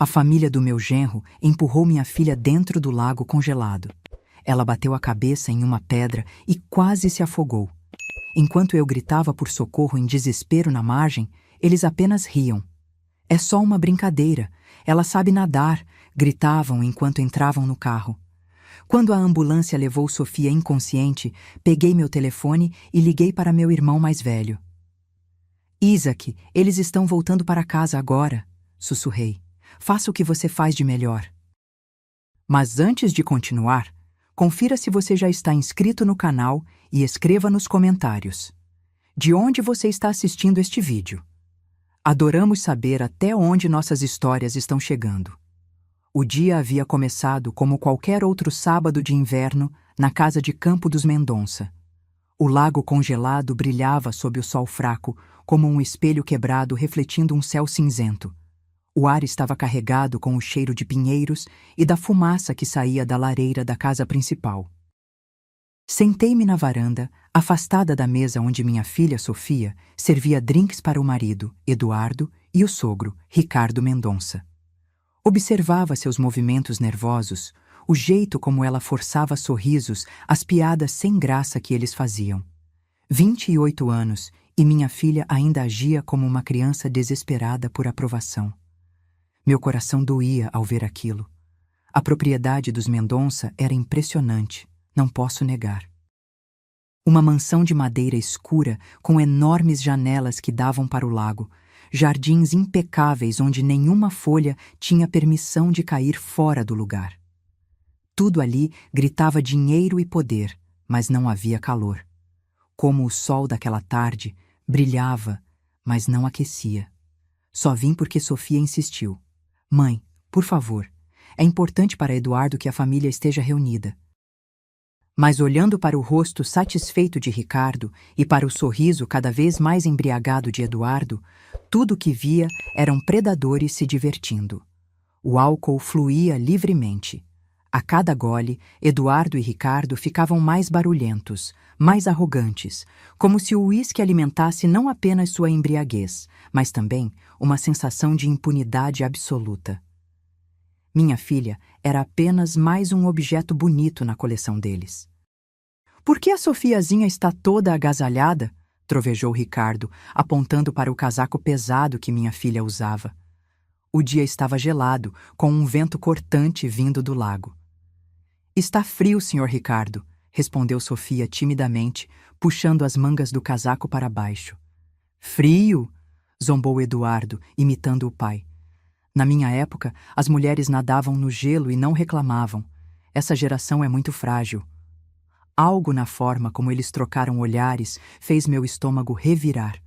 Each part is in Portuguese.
A família do meu genro empurrou minha filha dentro do lago congelado. Ela bateu a cabeça em uma pedra e quase se afogou. Enquanto eu gritava por socorro em desespero na margem, eles apenas riam. "É só uma brincadeira, ela sabe nadar", gritavam enquanto entravam no carro. Quando a ambulância levou Sofia inconsciente, peguei meu telefone e liguei para meu irmão mais velho. "Isaac, eles estão voltando para casa agora", sussurrei. "Faça o que você faz de melhor." Mas antes de continuar, confira se você já está inscrito no canal e escreva nos comentários. De onde você está assistindo este vídeo? Adoramos saber até onde nossas histórias estão chegando. O dia havia começado como qualquer outro sábado de inverno na casa de campo dos Mendonça. O lago congelado brilhava sob o sol fraco, como um espelho quebrado refletindo um céu cinzento. O ar estava carregado com o cheiro de pinheiros e da fumaça que saía da lareira da casa principal. Sentei-me na varanda, afastada da mesa onde minha filha Sofia servia drinks para o marido, Eduardo, e o sogro, Ricardo Mendonça. Observava seus movimentos nervosos, o jeito como ela forçava sorrisos às piadas sem graça que eles faziam. 28 anos, e minha filha ainda agia como uma criança desesperada por aprovação. Meu coração doía ao ver aquilo. A propriedade dos Mendonça era impressionante, não posso negar. Uma mansão de madeira escura com enormes janelas que davam para o lago, jardins impecáveis onde nenhuma folha tinha permissão de cair fora do lugar. Tudo ali gritava dinheiro e poder, mas não havia calor. Como o sol daquela tarde, brilhava, mas não aquecia. Só vim porque Sofia insistiu. "Mãe, por favor, é importante para Eduardo que a família esteja reunida." Mas olhando para o rosto satisfeito de Ricardo e para o sorriso cada vez mais embriagado de Eduardo, tudo o que via eram predadores se divertindo. O álcool fluía livremente. A cada gole, Eduardo e Ricardo ficavam mais barulhentos, mais arrogantes, como se o uísque alimentasse não apenas sua embriaguez, mas também uma sensação de impunidade absoluta. Minha filha era apenas mais um objeto bonito na coleção deles. "Por que a Sofiazinha está toda agasalhada?" trovejou Ricardo, apontando para o casaco pesado que minha filha usava. O dia estava gelado, com um vento cortante vindo do lago. "Está frio, Sr. Ricardo", respondeu Sofia timidamente, puxando as mangas do casaco para baixo. "Frio?", zombou Eduardo, imitando o pai. "Na minha época, as mulheres nadavam no gelo e não reclamavam. Essa geração é muito frágil." Algo na forma como eles trocaram olhares fez meu estômago revirar.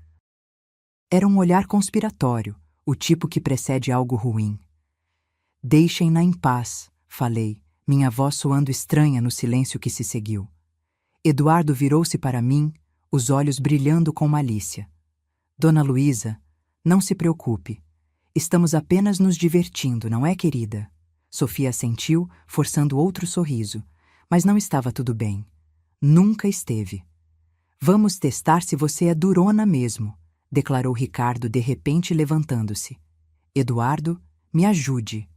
Era um olhar conspiratório, o tipo que precede algo ruim. "Deixem-na em paz", falei, minha voz soando estranha no silêncio que se seguiu. Eduardo virou-se para mim, os olhos brilhando com malícia. "Dona Luísa, não se preocupe. Estamos apenas nos divertindo, não é, querida?" Sofia assentiu, forçando outro sorriso, mas não estava tudo bem. Nunca esteve. "Vamos testar se você é durona mesmo", declarou Ricardo de repente levantando-se. "Eduardo, me ajude.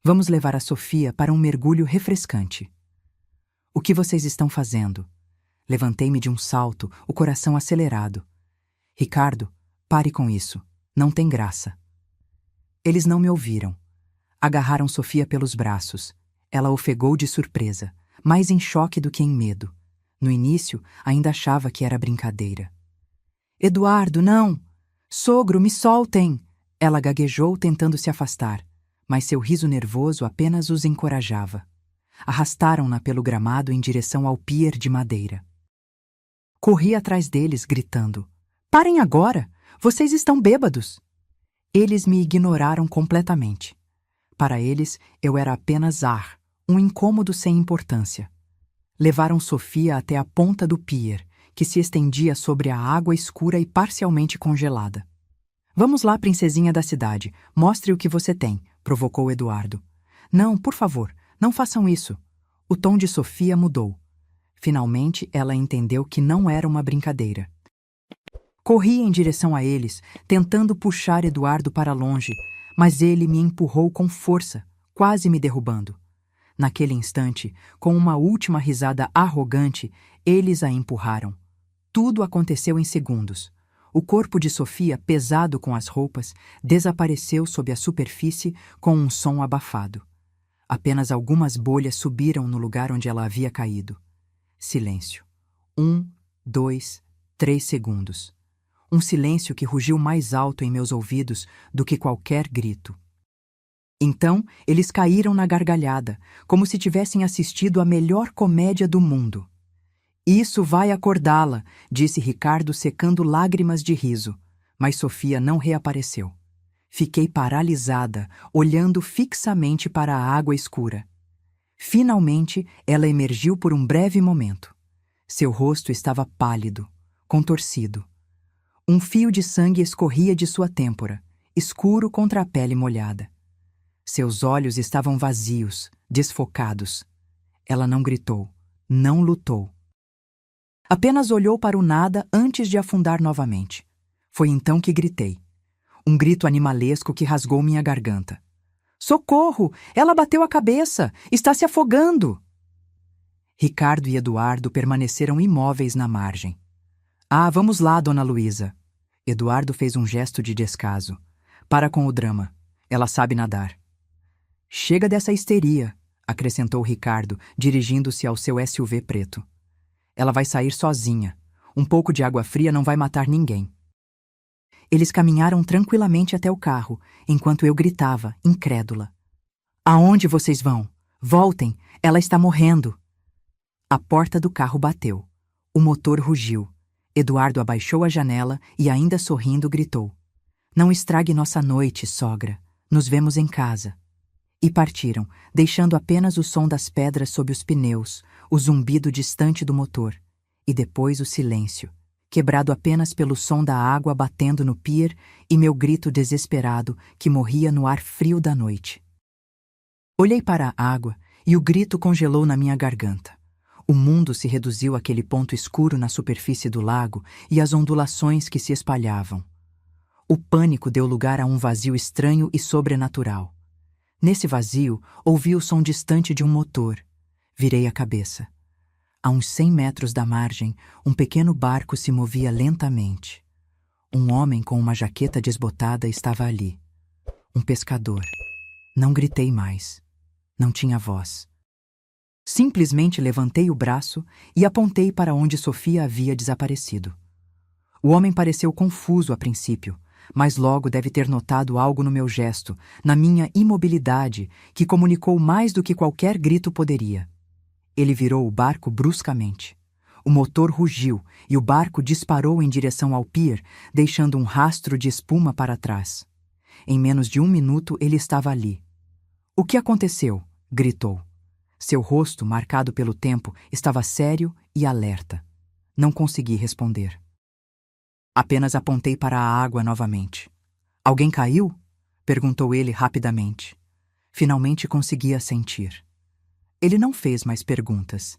Vamos levar a Sofia para um mergulho refrescante." "O que vocês estão fazendo?" Levantei-me de um salto, o coração acelerado. "Ricardo, pare com isso. Não tem graça." Eles não me ouviram. Agarraram Sofia pelos braços. Ela ofegou de surpresa, mais em choque do que em medo. No início, ainda achava que era brincadeira. "Eduardo, não! Sogro, me soltem!" Ela gaguejou tentando se afastar, mas seu riso nervoso apenas os encorajava. Arrastaram-na pelo gramado em direção ao pier de madeira. Corri atrás deles, gritando: "Parem agora! Vocês estão bêbados!" Eles me ignoraram completamente. Para eles, eu era apenas ar, um incômodo sem importância. Levaram Sofia até a ponta do pier, que se estendia sobre a água escura e parcialmente congelada. "Vamos lá, princesinha da cidade, mostre o que você tem", provocou Eduardo. "Não, por favor, não façam isso." O tom de Sofia mudou. Finalmente, ela entendeu que não era uma brincadeira. Corri em direção a eles, tentando puxar Eduardo para longe, mas ele me empurrou com força, quase me derrubando. Naquele instante, com uma última risada arrogante, eles a empurraram. Tudo aconteceu em segundos. O corpo de Sofia, pesado com as roupas, desapareceu sob a superfície com um som abafado. Apenas algumas bolhas subiram no lugar onde ela havia caído. Silêncio. 1, 2, 3 segundos. Um silêncio que rugiu mais alto em meus ouvidos do que qualquer grito. Então, eles caíram na gargalhada, como se tivessem assistido à melhor comédia do mundo. Isso vai acordá-la, disse Ricardo secando lágrimas de riso, mas Sofia não reapareceu. Fiquei paralisada, olhando fixamente para a água escura. Finalmente, ela emergiu por um breve momento. Seu rosto estava pálido, contorcido. Um fio de sangue escorria de sua têmpora, escuro contra a pele molhada. Seus olhos estavam vazios, desfocados. Ela não gritou, não lutou. Apenas olhou para o nada antes de afundar novamente. Foi então que gritei. Um grito animalesco que rasgou minha garganta. Socorro! Ela bateu a cabeça! Está se afogando! Ricardo e Eduardo permaneceram imóveis na margem. Ah, vamos lá, dona Luísa. Eduardo fez um gesto de descaso. Para com o drama. Ela sabe nadar. Chega dessa histeria, acrescentou Ricardo, dirigindo-se ao seu SUV preto. Ela vai sair sozinha. Um pouco de água fria não vai matar ninguém. Eles caminharam tranquilamente até o carro, enquanto eu gritava, incrédula. Aonde vocês vão? Voltem! Ela está morrendo! A porta do carro bateu. O motor rugiu. Eduardo abaixou a janela e, ainda sorrindo, gritou. Não estrague nossa noite, sogra. Nos vemos em casa. E partiram, deixando apenas o som das pedras sob os pneus, o zumbido distante do motor, e depois o silêncio, quebrado apenas pelo som da água batendo no pier e meu grito desesperado que morria no ar frio da noite. Olhei para a água e o grito congelou na minha garganta. O mundo se reduziu àquele ponto escuro na superfície do lago e às ondulações que se espalhavam. O pânico deu lugar a um vazio estranho e sobrenatural. Nesse vazio, ouvi o som distante de um motor. Virei a cabeça. A uns 100 metros da margem, um pequeno barco se movia lentamente. Um homem com uma jaqueta desbotada estava ali. Um pescador. Não gritei mais. Não tinha voz. Simplesmente levantei o braço e apontei para onde Sofia havia desaparecido. O homem pareceu confuso a princípio, mas logo deve ter notado algo no meu gesto, na minha imobilidade, que comunicou mais do que qualquer grito poderia. Ele virou o barco bruscamente. O motor rugiu e o barco disparou em direção ao pier, deixando um rastro de espuma para trás. Em menos de 1 minuto ele estava ali. O que aconteceu? Gritou. Seu rosto, marcado pelo tempo, estava sério e alerta. Não consegui responder. Apenas apontei para a água novamente. Alguém caiu? Perguntou ele rapidamente. Finalmente conseguia sentir. Ele não fez mais perguntas.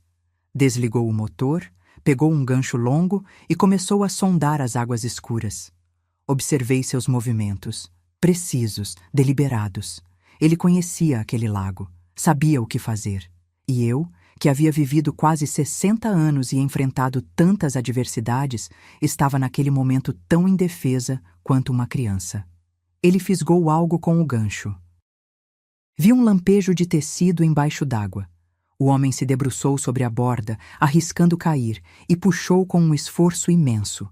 Desligou o motor, pegou um gancho longo e começou a sondar as águas escuras. Observei seus movimentos, precisos, deliberados. Ele conhecia aquele lago, sabia o que fazer. E eu, que havia vivido quase 60 anos e enfrentado tantas adversidades, estava naquele momento tão indefesa quanto uma criança. Ele fisgou algo com o gancho. Vi um lampejo de tecido embaixo d'água. O homem se debruçou sobre a borda, arriscando cair, e puxou com um esforço imenso.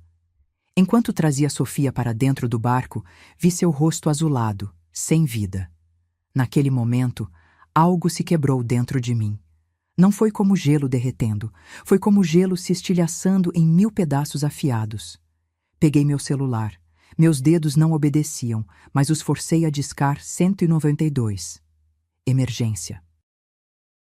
Enquanto trazia Sofia para dentro do barco, vi seu rosto azulado, sem vida. Naquele momento, algo se quebrou dentro de mim. Não foi como gelo derretendo, foi como gelo se estilhaçando em 1000 pedaços afiados. Peguei meu celular. Meus dedos não obedeciam, mas os forcei a discar 192. Emergência.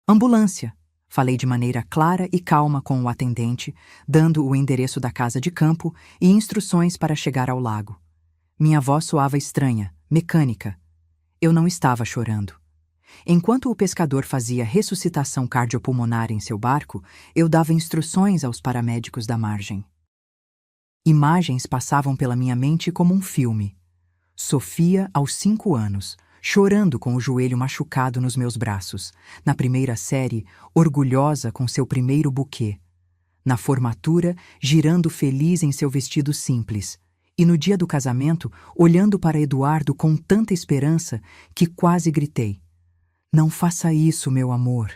Ambulância. Falei de maneira clara e calma com o atendente, dando o endereço da casa de campo e instruções para chegar ao lago. Minha voz soava estranha, mecânica. Eu não estava chorando. Enquanto o pescador fazia ressuscitação cardiopulmonar em seu barco, eu dava instruções aos paramédicos da margem. Imagens passavam pela minha mente como um filme. Sofia, aos 5 anos, chorando com o joelho machucado nos meus braços. Na primeira série, orgulhosa com seu primeiro buquê. Na formatura, girando feliz em seu vestido simples. E no dia do casamento, olhando para Eduardo com tanta esperança que quase gritei: "Não faça isso, meu amor.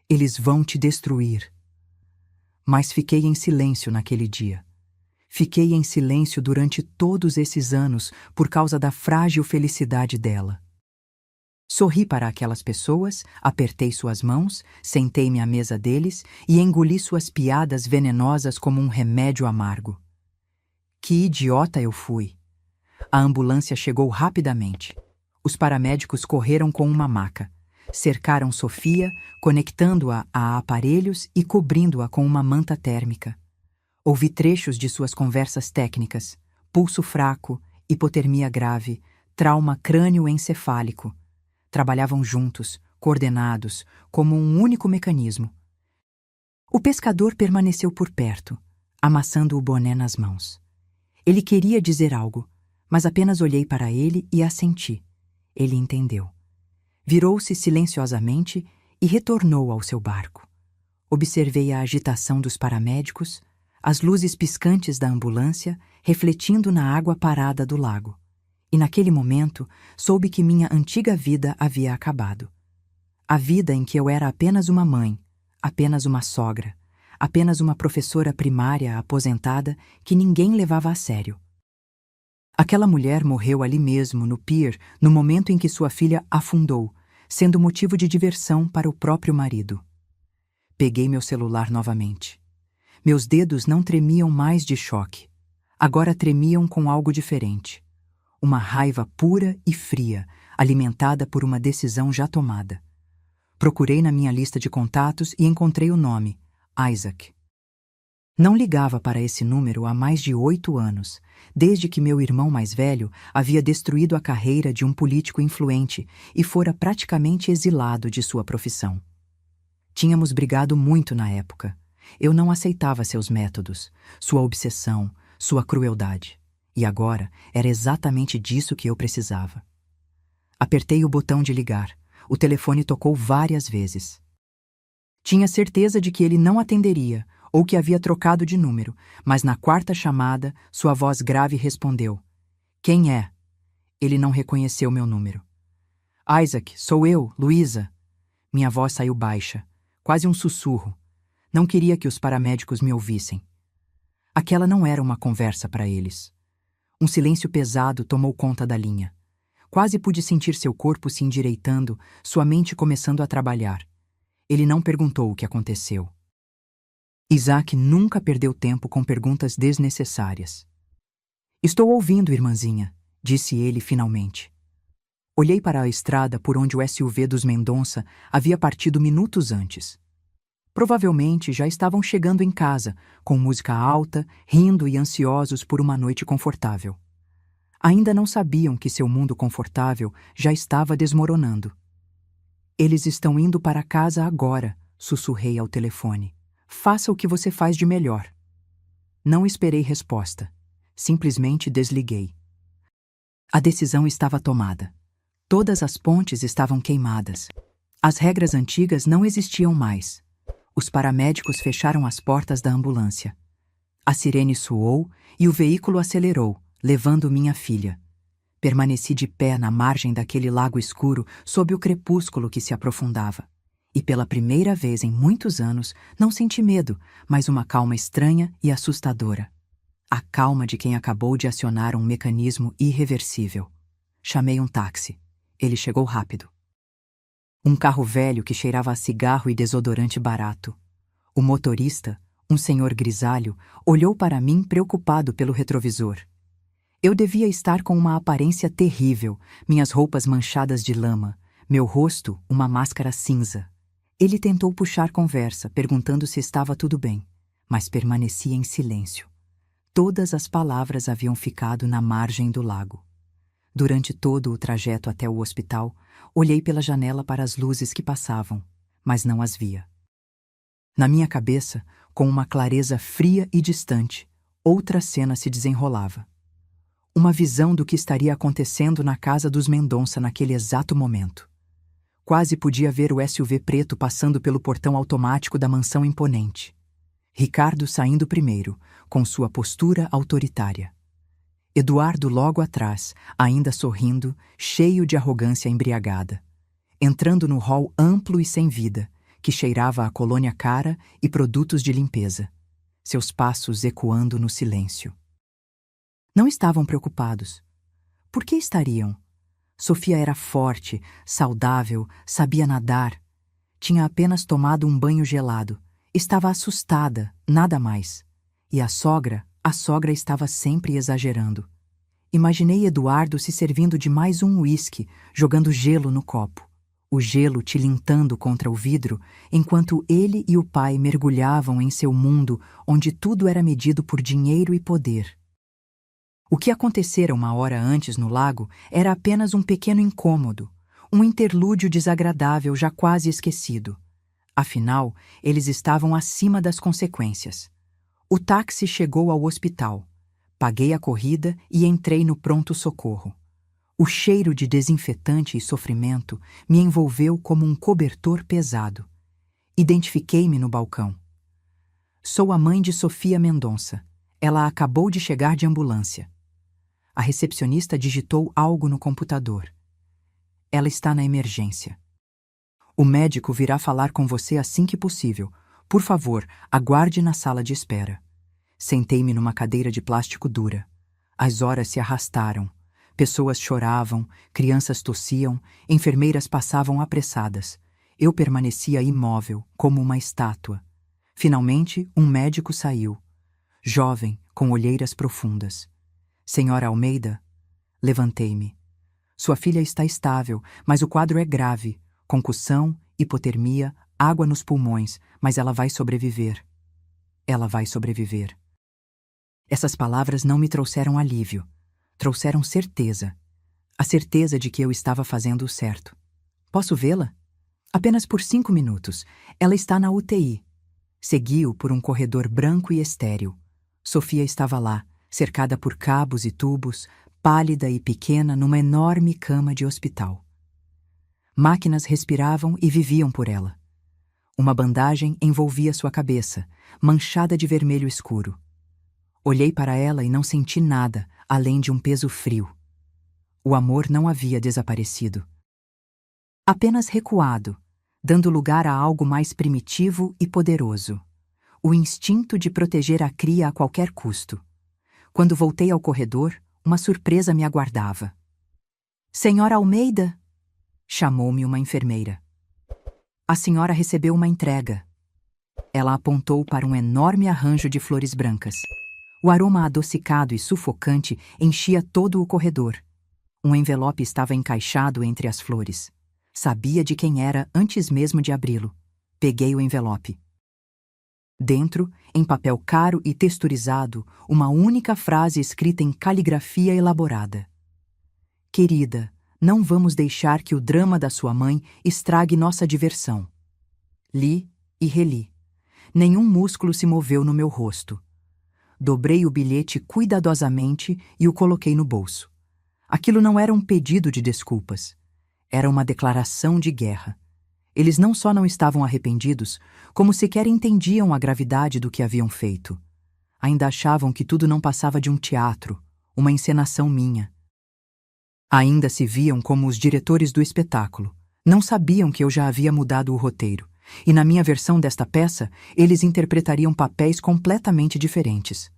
Eles vão te destruir." Mas fiquei em silêncio naquele dia. Fiquei em silêncio durante todos esses anos por causa da frágil felicidade dela. Sorri para aquelas pessoas, apertei suas mãos, sentei-me à mesa deles e engoli suas piadas venenosas como um remédio amargo. Que idiota eu fui! A ambulância chegou rapidamente. Os paramédicos correram com uma maca. Cercaram Sofia, conectando-a a aparelhos e cobrindo-a com uma manta térmica. Ouvi trechos de suas conversas técnicas: pulso fraco, hipotermia grave, trauma crânioencefálico. Trabalhavam juntos, coordenados, como um único mecanismo. O pescador permaneceu por perto, amassando o boné nas mãos. Ele queria dizer algo, mas apenas olhei para ele e assenti. Ele entendeu. Virou-se silenciosamente e retornou ao seu barco. Observei a agitação dos paramédicos, as luzes piscantes da ambulância refletindo na água parada do lago. E naquele momento soube que minha antiga vida havia acabado. A vida em que eu era apenas uma mãe, apenas uma sogra, apenas uma professora primária aposentada que ninguém levava a sério. Aquela mulher morreu ali mesmo, no pier, no momento em que sua filha afundou, sendo motivo de diversão para o próprio marido. Peguei meu celular novamente. Meus dedos não tremiam mais de choque. Agora tremiam com algo diferente. Uma raiva pura e fria, alimentada por uma decisão já tomada. Procurei na minha lista de contatos e encontrei o nome: Isaac. Não ligava para esse número há mais de 8 anos, desde que meu irmão mais velho havia destruído a carreira de um político influente e fora praticamente exilado de sua profissão. Tínhamos brigado muito na época. Eu não aceitava seus métodos, sua obsessão, sua crueldade. E agora era exatamente disso que eu precisava. Apertei o botão de ligar. O telefone tocou várias vezes. Tinha certeza de que ele não atenderia ou que havia trocado de número, mas na 4ª chamada, sua voz grave respondeu: "Quem é?" Ele não reconheceu meu número. "Isaac, sou eu, Luísa." Minha voz saiu baixa, quase um sussurro. Não queria que os paramédicos me ouvissem. Aquela não era uma conversa para eles. Um silêncio pesado tomou conta da linha. Quase pude sentir seu corpo se endireitando, sua mente começando a trabalhar. Ele não perguntou o que aconteceu. Isaac nunca perdeu tempo com perguntas desnecessárias. "Estou ouvindo, irmãzinha", disse ele finalmente. Olhei para a estrada por onde o SUV dos Mendonça havia partido minutos antes. Provavelmente já estavam chegando em casa, com música alta, rindo e ansiosos por uma noite confortável. Ainda não sabiam que seu mundo confortável já estava desmoronando. "Eles estão indo para casa agora", sussurrei ao telefone. "Faça o que você faz de melhor." Não esperei resposta. Simplesmente desliguei. A decisão estava tomada. Todas as pontes estavam queimadas. As regras antigas não existiam mais. Os paramédicos fecharam as portas da ambulância. A sirene soou e o veículo acelerou, levando minha filha. Permaneci de pé na margem daquele lago escuro sob o crepúsculo que se aprofundava. E pela primeira vez em muitos anos não senti medo, mas uma calma estranha e assustadora. A calma de quem acabou de acionar um mecanismo irreversível. Chamei um táxi. Ele chegou rápido. Um carro velho que cheirava a cigarro e desodorante barato. O motorista, um senhor grisalho, olhou para mim preocupado pelo retrovisor. Eu devia estar com uma aparência terrível, minhas roupas manchadas de lama, meu rosto uma máscara cinza. Ele tentou puxar conversa, perguntando se estava tudo bem, mas permanecia em silêncio. Todas as palavras haviam ficado na margem do lago. Durante todo o trajeto até o hospital, olhei pela janela para as luzes que passavam, mas não as via. Na minha cabeça, com uma clareza fria e distante, outra cena se desenrolava. Uma visão do que estaria acontecendo na casa dos Mendonça naquele exato momento. Quase podia ver o SUV preto passando pelo portão automático da mansão imponente. Ricardo saindo primeiro, com sua postura autoritária. Eduardo logo atrás, ainda sorrindo, cheio de arrogância embriagada. Entrando no hall amplo e sem vida, que cheirava a colônia cara e produtos de limpeza. Seus passos ecoando no silêncio. Não estavam preocupados. Por que estariam? Sofia era forte, saudável, sabia nadar. Tinha apenas tomado um banho gelado. Estava assustada, nada mais. E a sogra estava sempre exagerando. Imaginei Eduardo se servindo de mais um uísque, jogando gelo no copo. O gelo tilintando contra o vidro, enquanto ele e o pai mergulhavam em seu mundo onde tudo era medido por dinheiro e poder. O que acontecera uma hora antes no lago era apenas um pequeno incômodo, um interlúdio desagradável já quase esquecido. Afinal, eles estavam acima das consequências. O táxi chegou ao hospital. Paguei a corrida e entrei no pronto-socorro. O cheiro de desinfetante e sofrimento me envolveu como um cobertor pesado. Identifiquei-me no balcão. Sou a mãe de Sofia Mendonça. Ela acabou de chegar de ambulância. A recepcionista digitou algo no computador. Ela está na emergência. O médico virá falar com você assim que possível. Por favor, aguarde na sala de espera. Sentei-me numa cadeira de plástico dura. As horas se arrastaram. Pessoas choravam, crianças tossiam, enfermeiras passavam apressadas. Eu permanecia imóvel, como uma estátua. Finalmente, um médico saiu. Jovem, com olheiras profundas. Senhora Almeida? Levantei-me. Sua filha está estável, mas o quadro é grave. Concussão, hipotermia, água nos pulmões, mas ela vai sobreviver. Ela vai sobreviver. Essas palavras não me trouxeram alívio. Trouxeram certeza. A certeza de que eu estava fazendo o certo. Posso vê-la? Apenas por 5 minutos. Ela está na UTI. Segui-o por um corredor branco e estéril. Sofia estava lá, cercada por cabos e tubos, pálida e pequena numa enorme cama de hospital. Máquinas respiravam e viviam por ela. Uma bandagem envolvia sua cabeça, manchada de vermelho escuro. Olhei para ela e não senti nada, além de um peso frio. O amor não havia desaparecido. Apenas recuado, dando lugar a algo mais primitivo e poderoso. O instinto de proteger a cria a qualquer custo. Quando voltei ao corredor, uma surpresa me aguardava. Senhora Almeida? Chamou-me uma enfermeira. A senhora recebeu uma entrega. Ela apontou para um enorme arranjo de flores brancas. O aroma adocicado e sufocante enchia todo o corredor. Um envelope estava encaixado entre as flores. Sabia de quem era antes mesmo de abri-lo. Peguei o envelope. Dentro, em papel caro e texturizado, uma única frase escrita em caligrafia elaborada. Querida, não vamos deixar que o drama da sua mãe estrague nossa diversão. Li e reli. Nenhum músculo se moveu no meu rosto. Dobrei o bilhete cuidadosamente e o coloquei no bolso. Aquilo não era um pedido de desculpas. Era uma declaração de guerra. Eles não só não estavam arrependidos, como sequer entendiam a gravidade do que haviam feito. Ainda achavam que tudo não passava de um teatro, uma encenação minha. Ainda se viam como os diretores do espetáculo. Não sabiam que eu já havia mudado o roteiro. E na minha versão desta peça, eles interpretariam papéis completamente diferentes.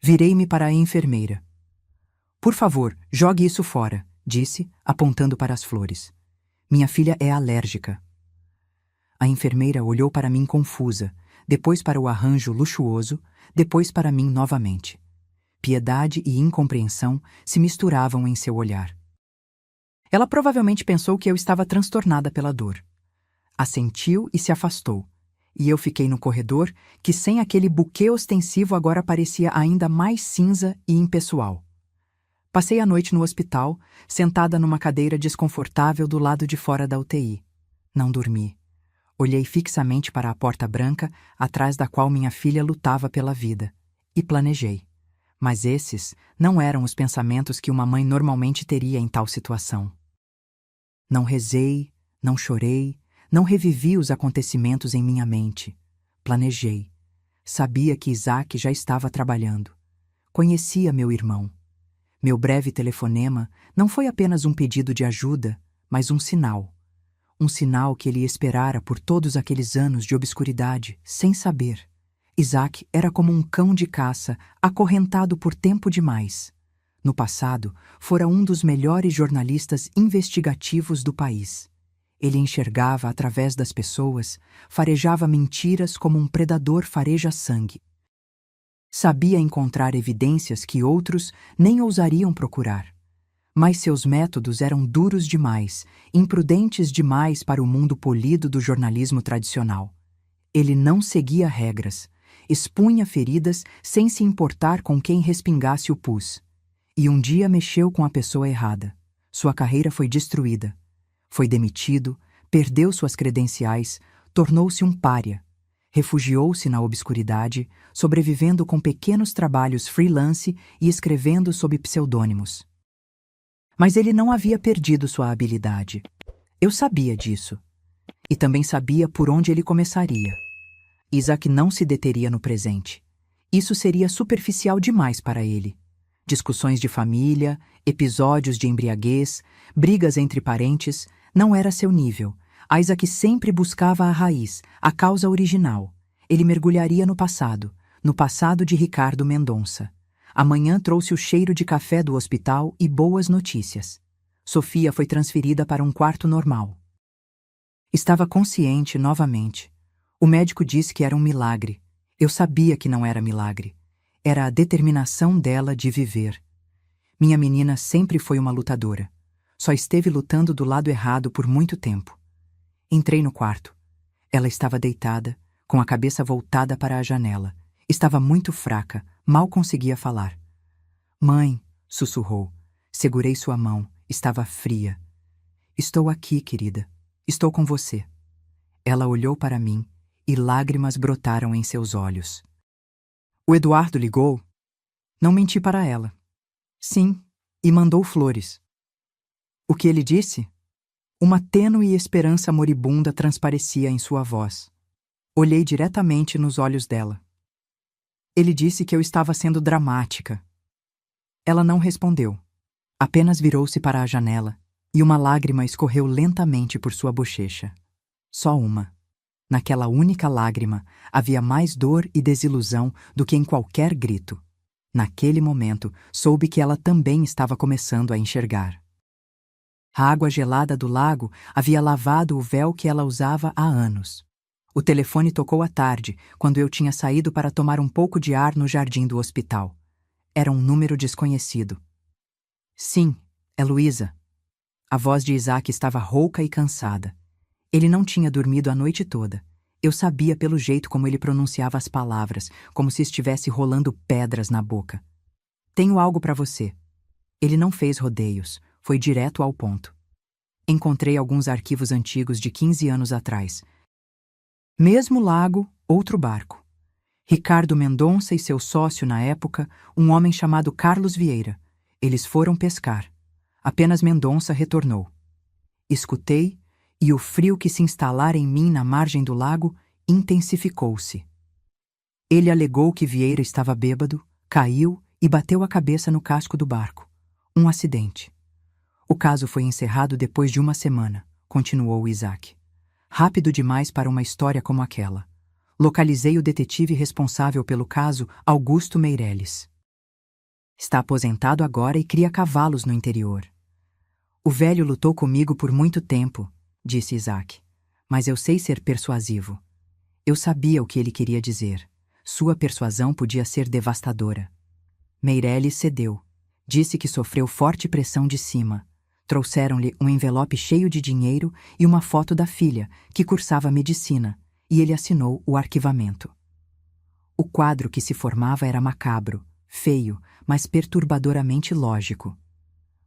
Virei-me para a enfermeira. Por favor, jogue isso fora, disse, apontando para as flores. Minha filha é alérgica. A enfermeira olhou para mim confusa, depois para o arranjo luxuoso, depois para mim novamente. Piedade e incompreensão se misturavam em seu olhar. Ela provavelmente pensou que eu estava transtornada pela dor. Assentiu e se afastou, e eu fiquei no corredor, que sem aquele buquê ostensivo agora parecia ainda mais cinza e impessoal. Passei a noite no hospital, sentada numa cadeira desconfortável do lado de fora da UTI. Não dormi. Olhei fixamente para a porta branca, atrás da qual minha filha lutava pela vida, e planejei. Mas esses não eram os pensamentos que uma mãe normalmente teria em tal situação. Não rezei, não chorei, não revivi os acontecimentos em minha mente. Planejei. Sabia que Isaac já estava trabalhando. Conhecia meu irmão. Meu breve telefonema não foi apenas um pedido de ajuda, mas um sinal. Um sinal que ele esperara por todos aqueles anos de obscuridade, sem saber. Isaac era como um cão de caça, acorrentado por tempo demais. No passado, fora um dos melhores jornalistas investigativos do país. Ele enxergava através das pessoas, farejava mentiras como um predador fareja sangue. Sabia encontrar evidências que outros nem ousariam procurar. Mas seus métodos eram duros demais, imprudentes demais para o mundo polido do jornalismo tradicional. Ele não seguia regras, expunha feridas sem se importar com quem respingasse o pus. E um dia mexeu com a pessoa errada. Sua carreira foi destruída. Foi demitido, perdeu suas credenciais, tornou-se um pária. Refugiou-se na obscuridade, sobrevivendo com pequenos trabalhos freelance e escrevendo sob pseudônimos. Mas ele não havia perdido sua habilidade. Eu sabia disso. E também sabia por onde ele começaria. Isaac não se deteria no presente. Isso seria superficial demais para ele. Discussões de família, episódios de embriaguez, brigas entre parentes, não era seu nível. Isaac sempre buscava a raiz, a causa original. Ele mergulharia no passado de Ricardo Mendonça. Amanhã trouxe o cheiro de café do hospital e boas notícias. Sofia foi transferida para um quarto normal. Estava consciente novamente. O médico disse que era um milagre. Eu sabia que não era milagre. Era a determinação dela de viver. Minha menina sempre foi uma lutadora. Só esteve lutando do lado errado por muito tempo. Entrei no quarto. Ela estava deitada, com a cabeça voltada para a janela. Estava muito fraca, mal conseguia falar. Mãe, sussurrou. Segurei sua mão. Estava fria. Estou aqui, querida. Estou com você. Ela olhou para mim e lágrimas brotaram em seus olhos. O Eduardo ligou? Não menti para ela. Sim, e mandou flores. O que ele disse? Uma tênue esperança moribunda transparecia em sua voz. Olhei diretamente nos olhos dela. Ele disse que eu estava sendo dramática. Ela não respondeu. Apenas virou-se para a janela, e uma lágrima escorreu lentamente por sua bochecha. Só uma. Naquela única lágrima havia mais dor e desilusão do que em qualquer grito. Naquele momento, soube que ela também estava começando a enxergar. A água gelada do lago havia lavado o véu que ela usava há anos. O telefone tocou à tarde, quando eu tinha saído para tomar um pouco de ar no jardim do hospital. Era um número desconhecido. Sim, é Luísa. A voz de Isaac estava rouca e cansada. Ele não tinha dormido a noite toda. Eu sabia pelo jeito como ele pronunciava as palavras, como se estivesse rolando pedras na boca. Tenho algo para você. Ele não fez rodeios, foi direto ao ponto. Encontrei alguns arquivos antigos de 15 anos atrás. Mesmo lago, outro barco. Ricardo Mendonça e seu sócio na época, um homem chamado Carlos Vieira. Eles foram pescar. Apenas Mendonça retornou. Escutei, e o frio que se instalara em mim na margem do lago intensificou-se. Ele alegou que Vieira estava bêbado, caiu e bateu a cabeça no casco do barco. Um acidente. O caso foi encerrado depois de uma semana, continuou Isaac. Rápido demais para uma história como aquela. Localizei o detetive responsável pelo caso, Augusto Meirelles. Está aposentado agora e cria cavalos no interior. O velho lutou comigo por muito tempo, disse Isaac, mas eu sei ser persuasivo. Eu sabia o que ele queria dizer. Sua persuasão podia ser devastadora. Meirelles cedeu. Disse que sofreu forte pressão de cima. Trouxeram-lhe um envelope cheio de dinheiro e uma foto da filha, que cursava medicina, e ele assinou o arquivamento. O quadro que se formava era macabro, feio, mas perturbadoramente lógico.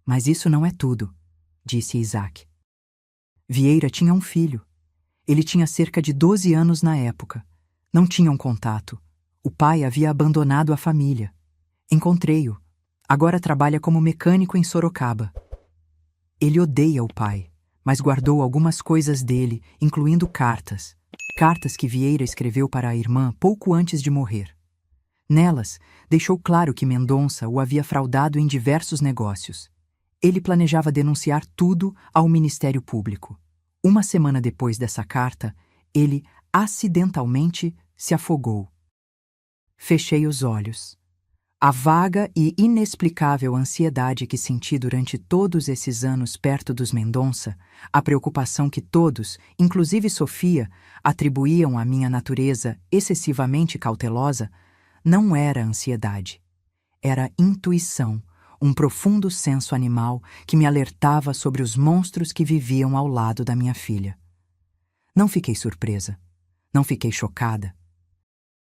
Mas isso não é tudo, disse Isaac. Vieira tinha um filho. Ele tinha cerca de 12 anos na época. Não tinham contato. O pai havia abandonado a família. Encontrei-o. Agora trabalha como mecânico em Sorocaba. Ele odeia o pai, mas guardou algumas coisas dele, incluindo cartas. Cartas que Vieira escreveu para a irmã pouco antes de morrer. Nelas, deixou claro que Mendonça o havia fraudado em diversos negócios. Ele planejava denunciar tudo ao Ministério Público. Uma semana depois dessa carta, ele acidentalmente se afogou. Fechei os olhos. A vaga e inexplicável ansiedade que senti durante todos esses anos perto dos Mendonça, a preocupação que todos, inclusive Sofia, atribuíam à minha natureza excessivamente cautelosa, não era ansiedade. Era intuição, um profundo senso animal que me alertava sobre os monstros que viviam ao lado da minha filha. Não fiquei surpresa. Não fiquei chocada.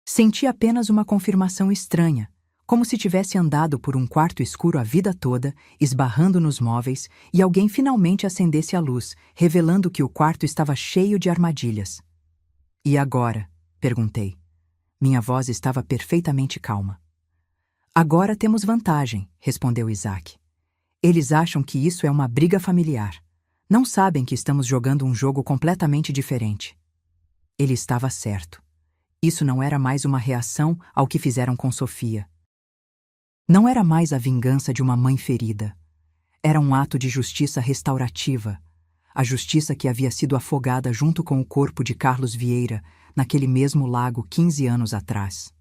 Senti apenas uma confirmação estranha, como se tivesse andado por um quarto escuro a vida toda, esbarrando nos móveis, e alguém finalmente acendesse a luz, revelando que o quarto estava cheio de armadilhas. E agora? Perguntei. Minha voz estava perfeitamente calma. Agora temos vantagem, respondeu Isaac. Eles acham que isso é uma briga familiar. Não sabem que estamos jogando um jogo completamente diferente. Ele estava certo. Isso não era mais uma reação ao que fizeram com Sofia. Não era mais a vingança de uma mãe ferida. Era um ato de justiça restaurativa. A justiça que havia sido afogada junto com o corpo de Carlos Vieira, naquele mesmo lago 15 anos atrás.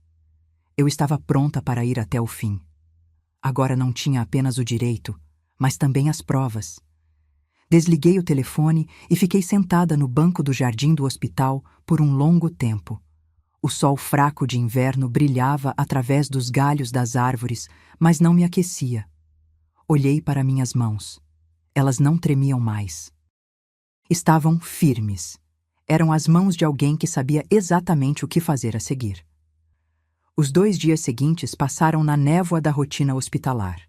Eu estava pronta para ir até o fim. Agora não tinha apenas o direito, mas também as provas. Desliguei o telefone e fiquei sentada no banco do jardim do hospital por um longo tempo. O sol fraco de inverno brilhava através dos galhos das árvores, mas não me aquecia. Olhei para minhas mãos. Elas não tremiam mais. Estavam firmes. Eram as mãos de alguém que sabia exatamente o que fazer a seguir. Os 2 dias seguintes passaram na névoa da rotina hospitalar.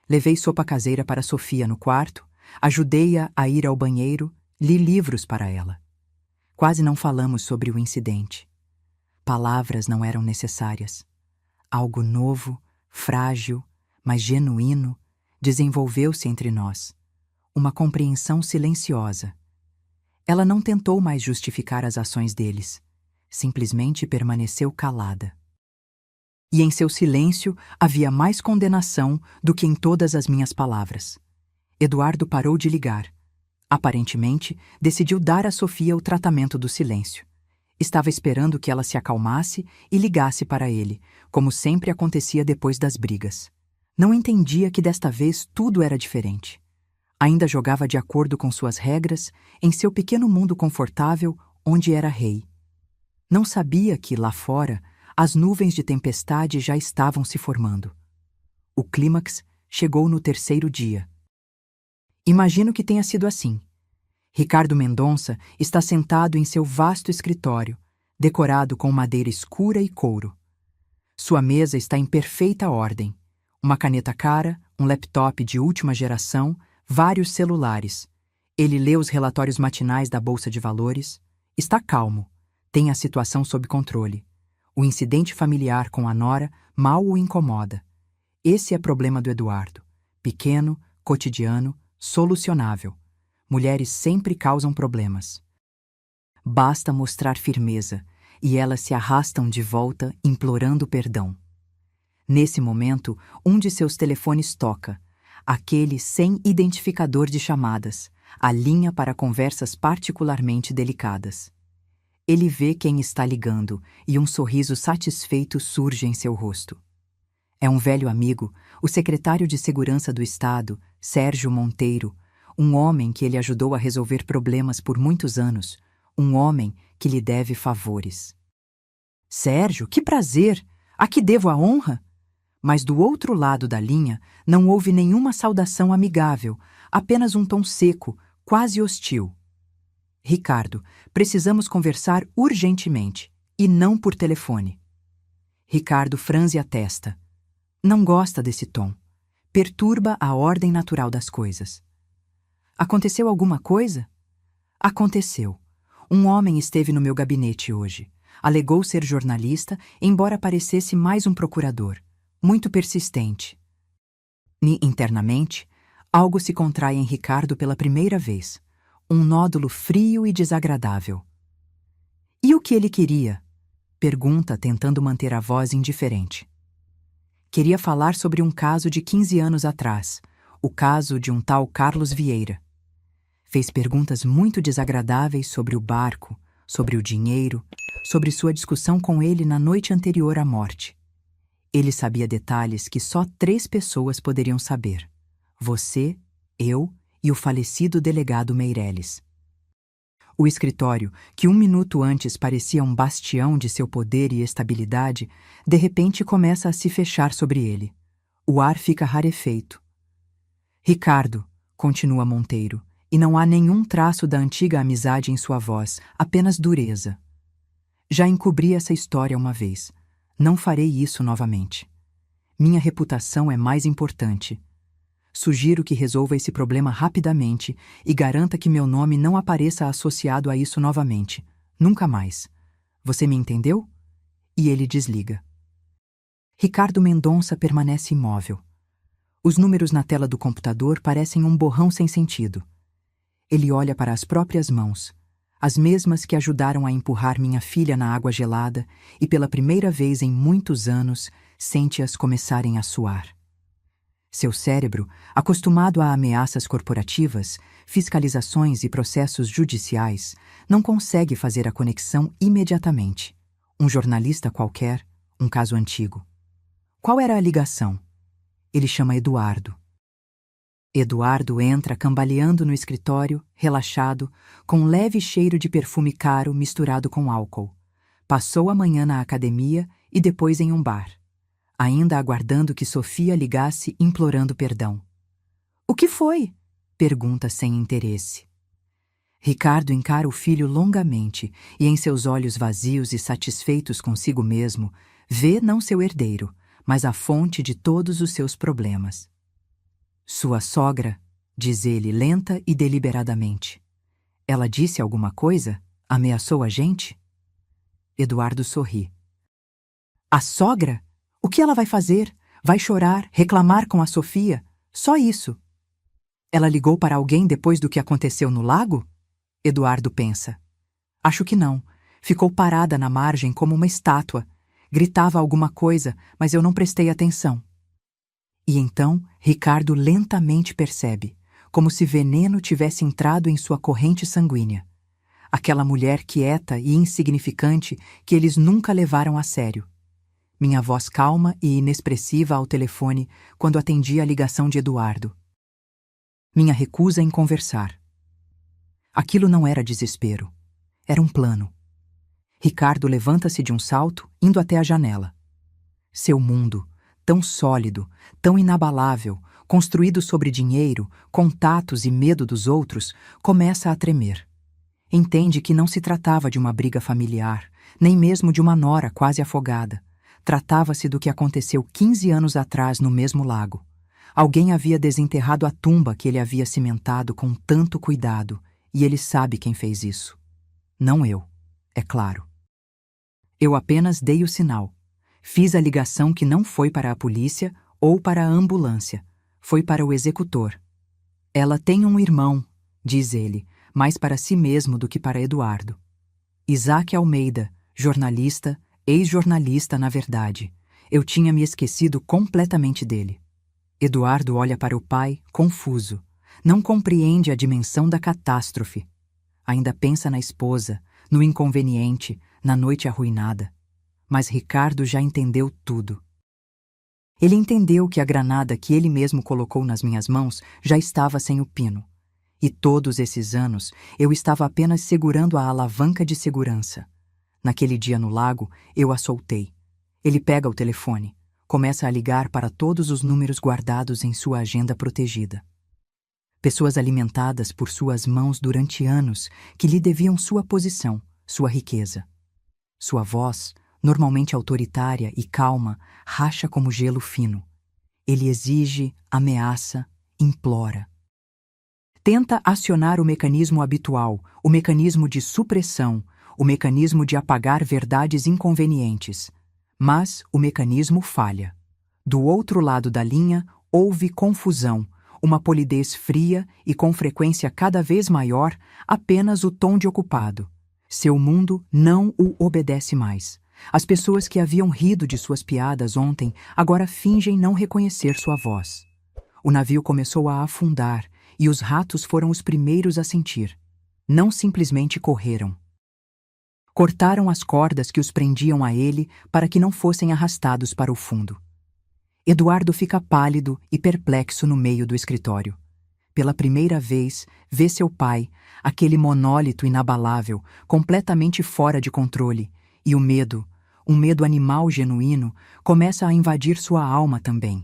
Levei sopa caseira para Sofia no quarto, ajudei-a a ir ao banheiro, li livros para ela. Quase não falamos sobre o incidente. Palavras não eram necessárias. Algo novo, frágil, mas genuíno, desenvolveu-se entre nós. Uma compreensão silenciosa. Ela não tentou mais justificar as ações deles. Simplesmente permaneceu calada. E em seu silêncio havia mais condenação do que em todas as minhas palavras. Eduardo parou de ligar. Aparentemente, decidiu dar a Sofia o tratamento do silêncio. Estava esperando que ela se acalmasse e ligasse para ele, como sempre acontecia depois das brigas. Não entendia que desta vez tudo era diferente. Ainda jogava de acordo com suas regras, em seu pequeno mundo confortável, onde era rei. Não sabia que, lá fora, as nuvens de tempestade já estavam se formando. O clímax chegou no 3º dia. Imagino que tenha sido assim. Ricardo Mendonça está sentado em seu vasto escritório, decorado com madeira escura e couro. Sua mesa está em perfeita ordem. Uma caneta cara, um laptop de última geração, vários celulares. Ele lê os relatórios matinais da Bolsa de Valores. Está calmo. Tem a situação sob controle. O incidente familiar com a nora mal o incomoda. Esse é problema do Eduardo. Pequeno, cotidiano, solucionável. Mulheres sempre causam problemas. Basta mostrar firmeza, e elas se arrastam de volta implorando perdão. Nesse momento, um de seus telefones toca, aquele sem identificador de chamadas, a linha para conversas particularmente delicadas. Ele vê quem está ligando e um sorriso satisfeito surge em seu rosto. É um velho amigo, o secretário de Segurança do Estado, Sérgio Monteiro, um homem que ele ajudou a resolver problemas por muitos anos, um homem que lhe deve favores. Sérgio, que prazer! A que devo a honra? Mas do outro lado da linha não houve nenhuma saudação amigável, apenas um tom seco, quase hostil. Ricardo, precisamos conversar urgentemente, e não por telefone. Ricardo franze a testa. Não gosta desse tom. Perturba a ordem natural das coisas. Aconteceu alguma coisa? Aconteceu. Um homem esteve no meu gabinete hoje. Alegou ser jornalista, embora parecesse mais um procurador. muito persistente. Internamente, algo se contrai em Ricardo pela primeira vez. Um nódulo frio e desagradável. E o que ele queria? Pergunta, tentando manter a voz indiferente. Queria falar sobre um caso de 15 anos atrás, o caso de um tal Carlos Vieira. Fez perguntas muito desagradáveis sobre o barco, sobre o dinheiro, sobre sua discussão com ele na noite anterior à morte. Ele sabia detalhes que só 3 pessoas poderiam saber: você, eu e o falecido delegado Meireles. O escritório, que 1 minuto antes parecia um bastião de seu poder e estabilidade, de repente começa a se fechar sobre ele. O ar fica rarefeito. Ricardo, continua Monteiro, e não há nenhum traço da antiga amizade em sua voz, apenas dureza. Já encobri essa história uma vez. Não farei isso novamente. Minha reputação é mais importante. Sugiro que resolva esse problema rapidamente e garanta que meu nome não apareça associado a isso novamente. Nunca mais. Você me entendeu? E ele desliga. Ricardo Mendonça permanece imóvel. Os números na tela do computador parecem um borrão sem sentido. Ele olha para as próprias mãos, as mesmas que ajudaram a empurrar minha filha na água gelada, e pela primeira vez em muitos anos sente-as começarem a suar. Seu cérebro, acostumado a ameaças corporativas, fiscalizações e processos judiciais, não consegue fazer a conexão imediatamente. Um jornalista qualquer, um caso antigo. Qual era a ligação? Ele chama Eduardo. Eduardo entra cambaleando no escritório, relaxado, com um leve cheiro de perfume caro misturado com álcool. Passou a manhã na academia e depois em um bar, ainda aguardando que Sofia ligasse implorando perdão. "O que foi?" pergunta sem interesse. Ricardo encara o filho longamente e em seus olhos vazios e satisfeitos consigo mesmo, vê não seu herdeiro, mas a fonte de todos os seus problemas. "Sua sogra", diz ele lenta e deliberadamente. "Ela disse alguma coisa? Ameaçou a gente?" Eduardo sorri. "A sogra? O que ela vai fazer? Vai chorar, reclamar com a Sofia? Só isso." "Ela ligou para alguém depois do que aconteceu no lago?" Eduardo pensa. "Acho que não. Ficou parada na margem como uma estátua. Gritava alguma coisa, mas eu não prestei atenção." E então, Ricardo lentamente percebe, como se veneno tivesse entrado em sua corrente sanguínea. Aquela mulher quieta e insignificante que eles nunca levaram a sério. Minha voz calma e inexpressiva ao telefone quando atendi a ligação de Eduardo. Minha recusa em conversar. Aquilo não era desespero. Era um plano. Ricardo levanta-se de um salto, indo até a janela. Seu mundo, tão sólido, tão inabalável, construído sobre dinheiro, contatos e medo dos outros, começa a tremer. Entende que não se tratava de uma briga familiar, nem mesmo de uma nora quase afogada. Tratava-se do que aconteceu 15 anos atrás no mesmo lago. Alguém havia desenterrado a tumba que ele havia cimentado com tanto cuidado, e ele sabe quem fez isso. Não eu, é claro. Eu apenas dei o sinal. Fiz a ligação que não foi para a polícia ou para a ambulância. Foi para o executor. "Ela tem um irmão", diz ele, mais para si mesmo do que para Eduardo. Isaac Almeida, jornalista, ex-jornalista na verdade. Eu tinha me esquecido completamente dele. Eduardo olha para o pai, confuso. Não compreende a dimensão da catástrofe. Ainda pensa na esposa, no inconveniente, na noite arruinada. Mas Ricardo já entendeu tudo. Ele entendeu que a granada que ele mesmo colocou nas minhas mãos já estava sem o pino. E todos esses anos eu estava apenas segurando a alavanca de segurança. Naquele dia no lago, eu a soltei. Ele pega o telefone, começa a ligar para todos os números guardados em sua agenda protegida. Pessoas alimentadas por suas mãos durante anos que lhe deviam sua posição, sua riqueza. Sua voz, normalmente autoritária e calma, racha como gelo fino. Ele exige, ameaça, implora. Tenta acionar o mecanismo habitual, o mecanismo de supressão, o mecanismo de apagar verdades inconvenientes. Mas o mecanismo falha. Do outro lado da linha, houve confusão, uma polidez fria e com frequência cada vez maior, apenas o tom de ocupado. Seu mundo não o obedece mais. As pessoas que haviam rido de suas piadas ontem agora fingem não reconhecer sua voz. O navio começou a afundar e os ratos foram os primeiros a sentir. Não simplesmente correram. Cortaram as cordas que os prendiam a ele para que não fossem arrastados para o fundo. Eduardo fica pálido e perplexo no meio do escritório. Pela primeira vez, vê seu pai, aquele monólito inabalável, completamente fora de controle, e o medo, um medo animal genuíno, começa a invadir sua alma também.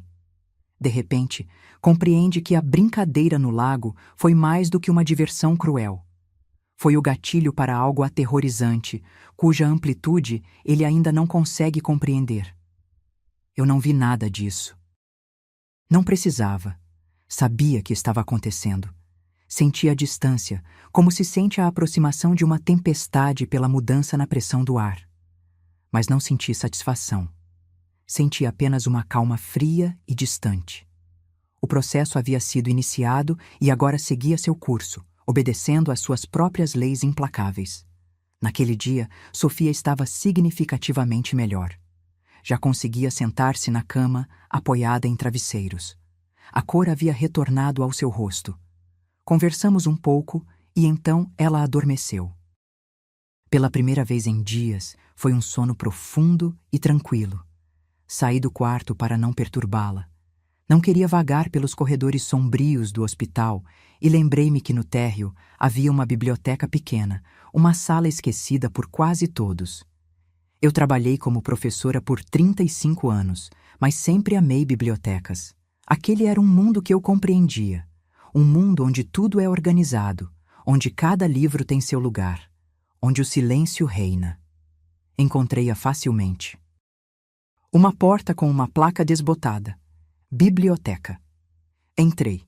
De repente, compreende que a brincadeira no lago foi mais do que uma diversão cruel. Foi o gatilho para algo aterrorizante, cuja amplitude ele ainda não consegue compreender. Eu não vi nada disso. Não precisava. Sabia que estava acontecendo. Sentia a distância, como se sente a aproximação de uma tempestade pela mudança na pressão do ar. Mas não senti satisfação. Senti apenas uma calma fria e distante. O processo havia sido iniciado e agora seguia seu curso, obedecendo às suas próprias leis implacáveis. Naquele dia, Sofia estava significativamente melhor. Já conseguia sentar-se na cama, apoiada em travesseiros. A cor havia retornado ao seu rosto. Conversamos um pouco e então ela adormeceu. Pela primeira vez em dias, foi um sono profundo e tranquilo. Saí do quarto para não perturbá-la. Não queria vagar pelos corredores sombrios do hospital e lembrei-me que no térreo havia uma biblioteca pequena, uma sala esquecida por quase todos. Eu trabalhei como professora por 35 anos, mas sempre amei bibliotecas. Aquele era um mundo que eu compreendia. Um mundo onde tudo é organizado, onde cada livro tem seu lugar, onde o silêncio reina. Encontrei-a facilmente. Uma porta com uma placa desbotada. Biblioteca. Entrei.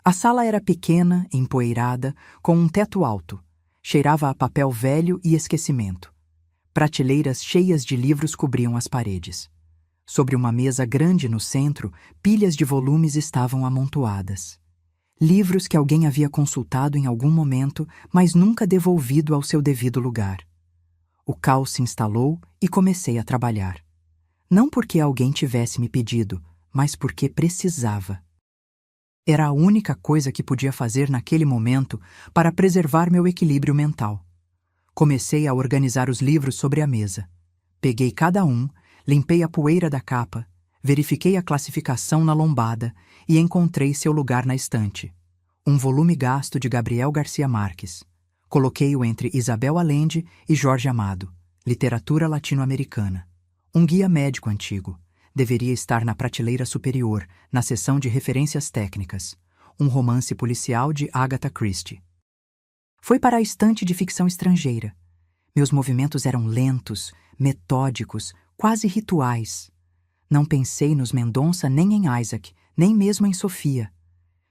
A sala era pequena, empoeirada, com um teto alto. Cheirava a papel velho e esquecimento. Prateleiras cheias de livros cobriam as paredes. Sobre uma mesa grande no centro, pilhas de volumes estavam amontoadas. Livros que alguém havia consultado em algum momento, mas nunca devolvido ao seu devido lugar. O caos se instalou e comecei a trabalhar. Não porque alguém tivesse me pedido, mas porque precisava. Era a única coisa que podia fazer naquele momento para preservar meu equilíbrio mental. Comecei a organizar os livros sobre a mesa. Peguei cada um, limpei a poeira da capa, verifiquei a classificação na lombada e encontrei seu lugar na estante. Um volume gasto de Gabriel Garcia Marques. Coloquei-o entre Isabel Allende e Jorge Amado, literatura latino-americana. Um guia médico antigo. Deveria estar na prateleira superior, na seção de referências técnicas. Um romance policial de Agatha Christie. Foi para a estante de ficção estrangeira. Meus movimentos eram lentos, metódicos, quase rituais. Não pensei nos Mendonça nem em Isaac, nem mesmo em Sofia.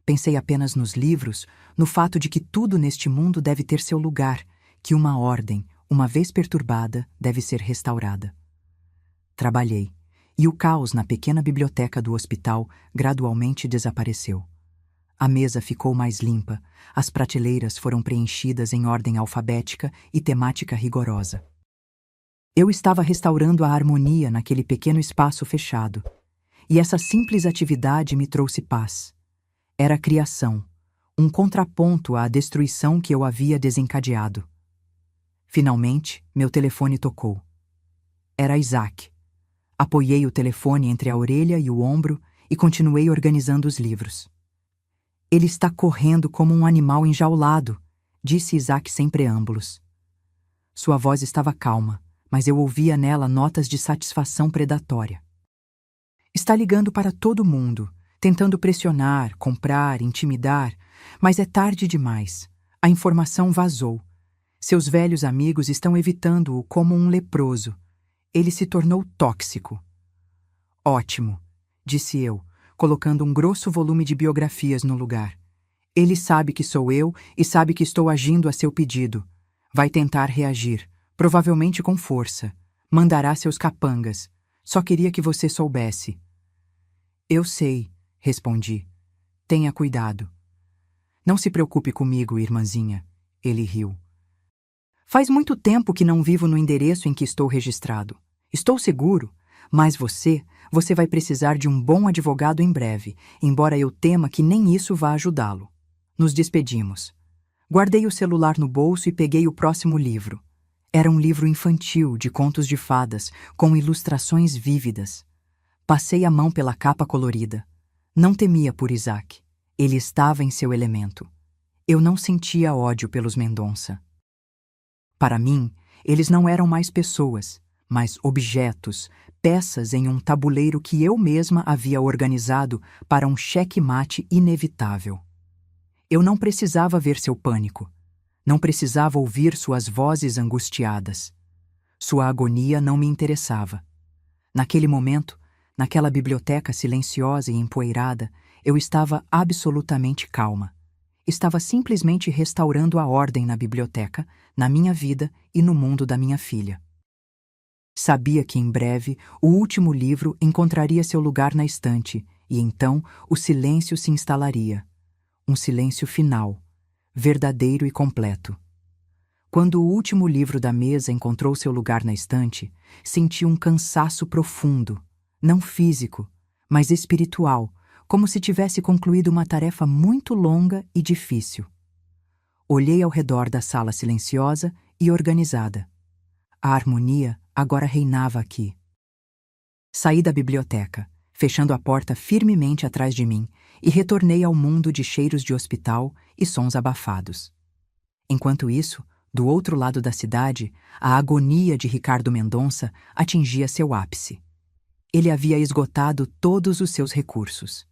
Pensei apenas nos livros, no fato de que tudo neste mundo deve ter seu lugar, que uma ordem, uma vez perturbada, deve ser restaurada. Trabalhei, e o caos na pequena biblioteca do hospital gradualmente desapareceu. A mesa ficou mais limpa, as prateleiras foram preenchidas em ordem alfabética e temática rigorosa. Eu estava restaurando a harmonia naquele pequeno espaço fechado, e essa simples atividade me trouxe paz. Era criação, um contraponto à destruição que eu havia desencadeado. Finalmente, meu telefone tocou. Era Isaac. Apoiei o telefone entre a orelha e o ombro e continuei organizando os livros. Ele está correndo como um animal enjaulado, disse Isaac sem preâmbulos. Sua voz estava calma, mas eu ouvia nela notas de satisfação predatória. Está ligando para todo mundo, tentando pressionar, comprar, intimidar, mas é tarde demais. A informação vazou. Seus velhos amigos estão evitando-o como um leproso. Ele se tornou tóxico. Ótimo, disse eu, colocando um grosso volume de biografias no lugar. Ele sabe que sou eu e sabe que estou agindo a seu pedido. Vai tentar reagir, provavelmente com força. Mandará seus capangas. Só queria que você soubesse. Eu sei, respondi. Tenha cuidado. Não se preocupe comigo, irmãzinha. Ele riu. Faz muito tempo que não vivo no endereço em que estou registrado. Estou seguro, mas você vai precisar de um bom advogado em breve, embora eu tema que nem isso vá ajudá-lo. Nos despedimos. Guardei o celular no bolso e peguei o próximo livro. Era um livro infantil de contos de fadas, com ilustrações vívidas. Passei a mão pela capa colorida. Não temia por Isaac. Ele estava em seu elemento. Eu não sentia ódio pelos Mendonça. Para mim, eles não eram mais pessoas, mas objetos, peças em um tabuleiro que eu mesma havia organizado para um xeque-mate inevitável. Eu não precisava ver seu pânico. Não precisava ouvir suas vozes angustiadas. Sua agonia não me interessava. Naquele momento, naquela biblioteca silenciosa e empoeirada, eu estava absolutamente calma. Estava simplesmente restaurando a ordem na biblioteca, na minha vida e no mundo da minha filha. Sabia que em breve o último livro encontraria seu lugar na estante e então o silêncio se instalaria. Um silêncio final, verdadeiro e completo. Quando o último livro da mesa encontrou seu lugar na estante, senti um cansaço profundo, não físico, mas espiritual, como se tivesse concluído uma tarefa muito longa e difícil. Olhei ao redor da sala silenciosa e organizada. A harmonia agora reinava aqui. Saí da biblioteca, fechando a porta firmemente atrás de mim, e retornei ao mundo de cheiros de hospital e sons abafados. Enquanto isso, do outro lado da cidade, a agonia de Ricardo Mendonça atingia seu ápice. Ele havia esgotado todos os seus recursos.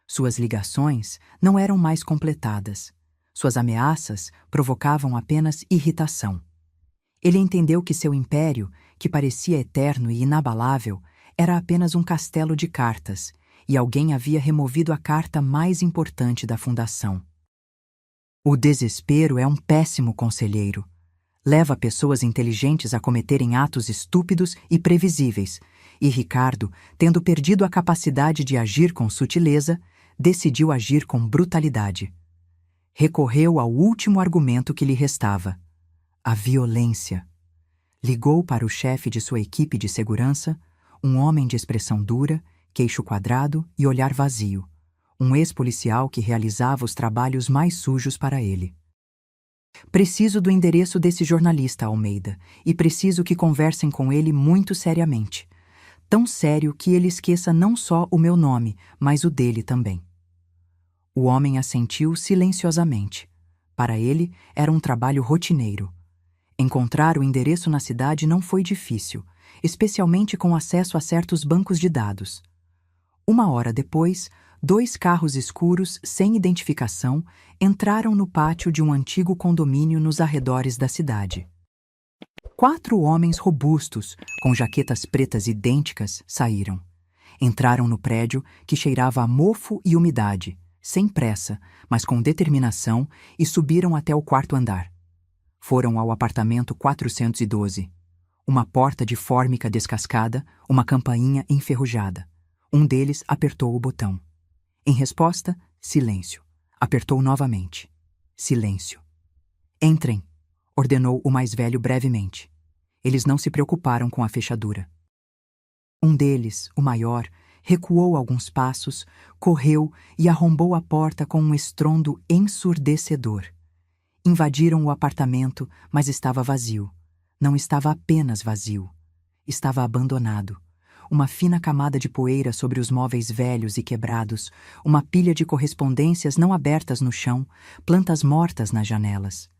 Suas ligações não eram mais completadas. Suas ameaças provocavam apenas irritação. Ele entendeu que seu império, que parecia eterno e inabalável, era apenas um castelo de cartas, e alguém havia removido a carta mais importante da fundação. O desespero é um péssimo conselheiro. Leva pessoas inteligentes a cometerem atos estúpidos e previsíveis, e Ricardo, tendo perdido a capacidade de agir com sutileza, decidiu agir com brutalidade. Recorreu ao último argumento que lhe restava: a violência. Ligou para o chefe de sua equipe de segurança, um homem de expressão dura, queixo quadrado e olhar vazio, um ex-policial que realizava os trabalhos mais sujos para ele. Preciso do endereço desse jornalista, Almeida, e preciso que conversem com ele muito seriamente. Tão sério que ele esqueça não só o meu nome, mas o dele também. O homem assentiu silenciosamente. Para ele, era um trabalho rotineiro. Encontrar o endereço na cidade não foi difícil, especialmente com acesso a certos bancos de dados. 1 hora depois, 2 carros escuros, sem identificação, entraram no pátio de um antigo condomínio nos arredores da cidade. 4 homens robustos, com jaquetas pretas idênticas, saíram. Entraram no prédio, que cheirava a mofo e umidade, sem pressa, mas com determinação, e subiram até o 4º andar. Foram ao apartamento 412. Uma porta de fórmica descascada, uma campainha enferrujada. Um deles apertou o botão. Em resposta, silêncio. Apertou novamente. Silêncio. Entrem, ordenou o mais velho brevemente. Eles não se preocuparam com a fechadura. Um deles, o maior, recuou alguns passos, correu e arrombou a porta com um estrondo ensurdecedor. Invadiram o apartamento, mas estava vazio. Não estava apenas vazio. Estava abandonado. Uma fina camada de poeira sobre os móveis velhos e quebrados, uma pilha de correspondências não abertas no chão, plantas mortas nas janelas.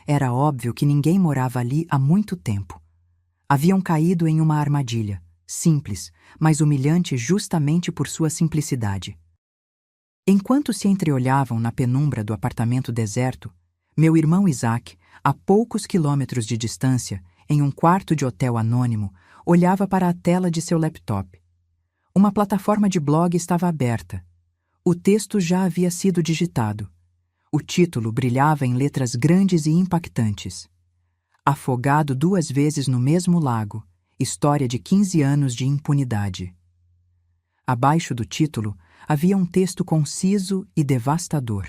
Era óbvio que ninguém morava ali há muito tempo. Haviam caído em uma armadilha, simples, mas humilhante justamente por sua simplicidade. Enquanto se entreolhavam na penumbra do apartamento deserto, meu irmão Isaac, a poucos quilômetros de distância, em um quarto de hotel anônimo, olhava para a tela de seu laptop. Uma plataforma de blog estava aberta. O texto já havia sido digitado. O título brilhava em letras grandes e impactantes. Afogado 2 vezes no mesmo lago, história de 15 anos de impunidade. Abaixo do título havia um texto conciso e devastador.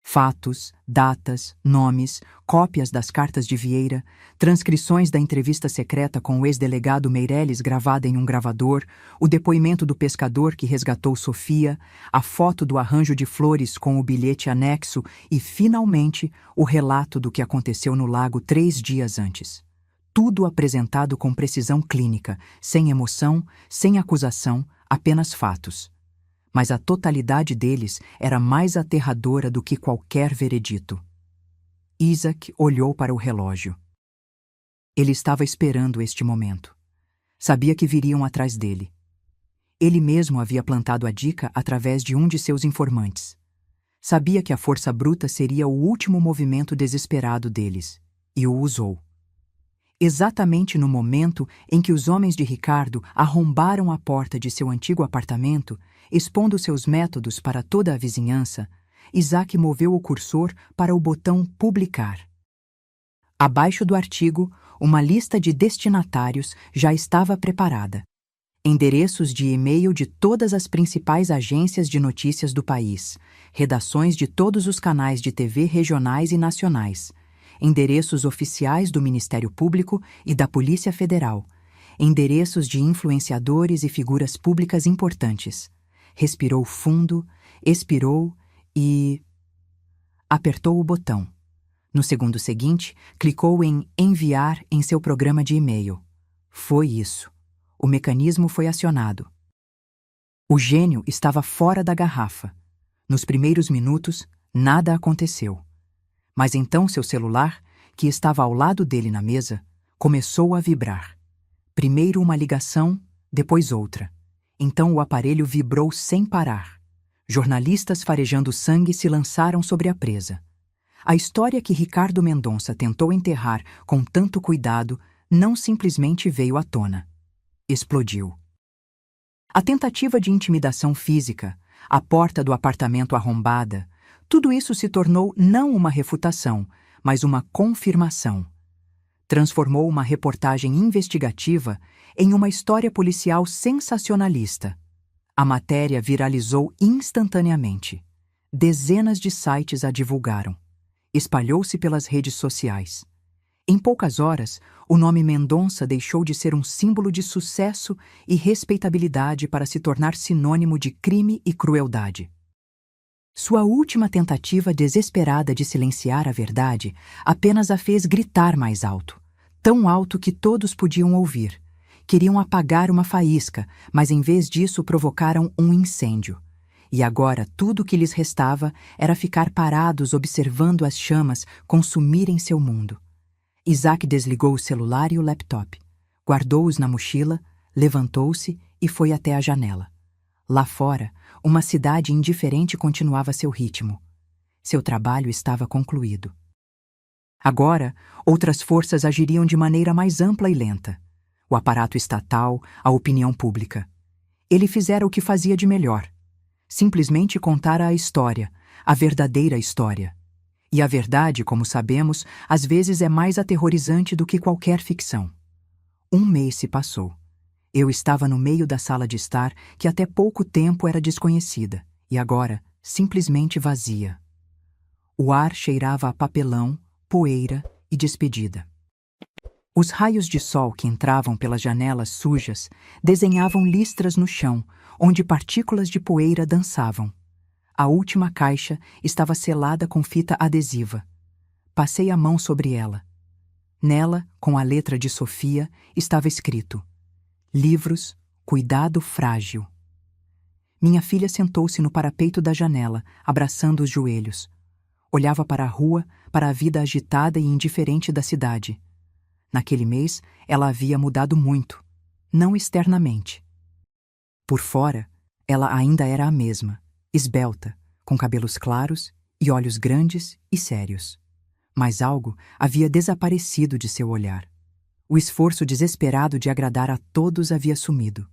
Fatos, datas, nomes, cópias das cartas de Vieira, transcrições da entrevista secreta com o ex-delegado Meireles gravada em um gravador, o depoimento do pescador que resgatou Sofia, a foto do arranjo de flores com o bilhete anexo e, finalmente, o relato do que aconteceu no lago 3 dias antes. Tudo apresentado com precisão clínica, sem emoção, sem acusação, apenas fatos. Mas a totalidade deles era mais aterradora do que qualquer veredito. Isaac olhou para o relógio. Ele estava esperando este momento. Sabia que viriam atrás dele. Ele mesmo havia plantado a dica através de um de seus informantes. Sabia que a força bruta seria o último movimento desesperado deles, e o usou. Exatamente no momento em que os homens de Ricardo arrombaram a porta de seu antigo apartamento, expondo seus métodos para toda a vizinhança, Isaac moveu o cursor para o botão Publicar. Abaixo do artigo, uma lista de destinatários já estava preparada. Endereços de e-mail de todas as principais agências de notícias do país, redações de todos os canais de TV regionais e nacionais, endereços oficiais do Ministério Público e da Polícia Federal, endereços de influenciadores e figuras públicas importantes. Respirou fundo, expirou e apertou o botão. No segundo seguinte, clicou em Enviar em seu programa de e-mail. Foi isso. O mecanismo foi acionado. O gênio estava fora da garrafa. Nos primeiros minutos, nada aconteceu. Mas então seu celular, que estava ao lado dele na mesa, começou a vibrar. Primeiro uma ligação, depois outra. Então o aparelho vibrou sem parar. Jornalistas farejando sangue se lançaram sobre a presa. A história que Ricardo Mendonça tentou enterrar com tanto cuidado não simplesmente veio à tona. Explodiu. A tentativa de intimidação física, a porta do apartamento arrombada, tudo isso se tornou não uma refutação, mas uma confirmação. Transformou uma reportagem investigativa em uma história policial sensacionalista. A matéria viralizou instantaneamente. Dezenas de sites a divulgaram. Espalhou-se pelas redes sociais. Em poucas horas, o nome Mendonça deixou de ser um símbolo de sucesso e respeitabilidade para se tornar sinônimo de crime e crueldade. Sua última tentativa desesperada de silenciar a verdade apenas a fez gritar mais alto, tão alto que todos podiam ouvir. Queriam apagar uma faísca, mas em vez disso provocaram um incêndio. E agora tudo o que lhes restava era ficar parados observando as chamas consumirem seu mundo. Isaac desligou o celular e o laptop, guardou-os na mochila, levantou-se e foi até a janela. Lá fora, uma cidade indiferente continuava seu ritmo. Seu trabalho estava concluído. Agora, outras forças agiriam de maneira mais ampla e lenta. O aparato estatal, a opinião pública. Ele fizera o que fazia de melhor. Simplesmente contara a história, a verdadeira história. E a verdade, como sabemos, às vezes é mais aterrorizante do que qualquer ficção. 1 mês se passou. Eu estava no meio da sala de estar, que até pouco tempo era desconhecida, e agora simplesmente vazia. O ar cheirava a papelão, poeira e despedida. Os raios de sol que entravam pelas janelas sujas desenhavam listras no chão, onde partículas de poeira dançavam. A última caixa estava selada com fita adesiva. Passei a mão sobre ela. Nela, com a letra de Sofia, estava escrito: Livros, cuidado frágil. Minha filha sentou-se no parapeito da janela, abraçando os joelhos. Olhava para a rua, para a vida agitada e indiferente da cidade. Naquele mês, ela havia mudado muito, não externamente. Por fora, ela ainda era a mesma, esbelta, com cabelos claros e olhos grandes e sérios. Mas algo havia desaparecido de seu olhar. O esforço desesperado de agradar a todos havia sumido.